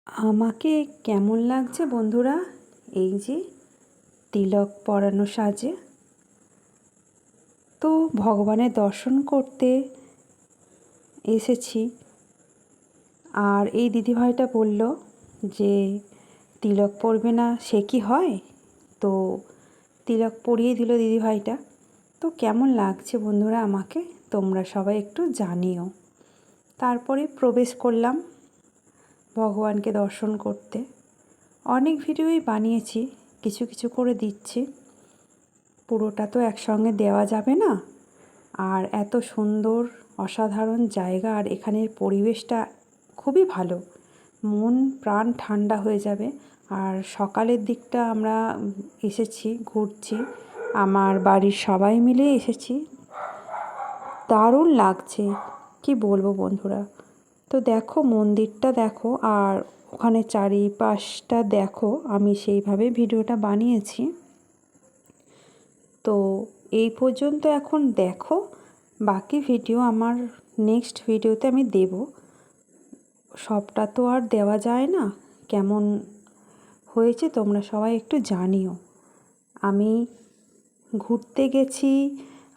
আমাকে কেমন লাগছে বন্ধুরা, এই যে তিলক পরানো সাজে। তো ভগবানের দর্শন করতে এসেছি। আর এই দিদিভাইটা বলল যে তিলক পরবে না সে কি হয়। তো তিলক পরিয়ে দিল দিদিভাইটা। তো কেমন লাগছে বন্ধুরা আমাকে তোমরা সবাই একটু জানিও। তারপরে প্রবেশ করলাম ভগবানকে দর্শন করতে। অনেক ভিডিওই বানিয়েছি, কিছু কিছু করে দিচ্ছি, পুরোটা তো একসঙ্গে দেওয়া যাবে না। আর এত সুন্দর অসাধারণ জায়গা, আর এখানের পরিবেশটা খুবই ভালো, মন প্রাণ ঠান্ডা হয়ে যাবে। আর সকালের দিকটা আমরা এসেছি, ঘুরছি, আমার বাড়ির সবাই মিলে এসেছি। দারুণ লাগছে, কি বলবো বন্ধুরা। তো দেখো মন্দিরটা দেখো, আর ওখানে চারিপাশটা দেখো। আমি সেইভাবে ভিডিওটা বানিয়েছি। তো এই পর্যন্ত এখন দেখো, বাকি ভিডিও আমার নেক্সট ভিডিওতে আমি দেব। সবটা তো আর দেওয়া যায় না। কেমন হয়েছে তোমরা সবাই একটু জানিও। আমি ঘুরতে গেছি,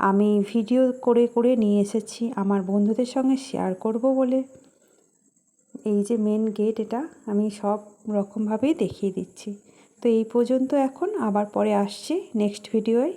আমি ভিডিও করে করে নিয়ে এসেছি আমার বন্ধুদের সঙ্গে শেয়ার করব বলে। এই যে মেন গেট, এটা আমি সব রকমভাবেই দেখিয়ে দিচ্ছি। তো এই পর্যন্ত এখন, আবার পরে আসছি নেক্সট ভিডিওয়।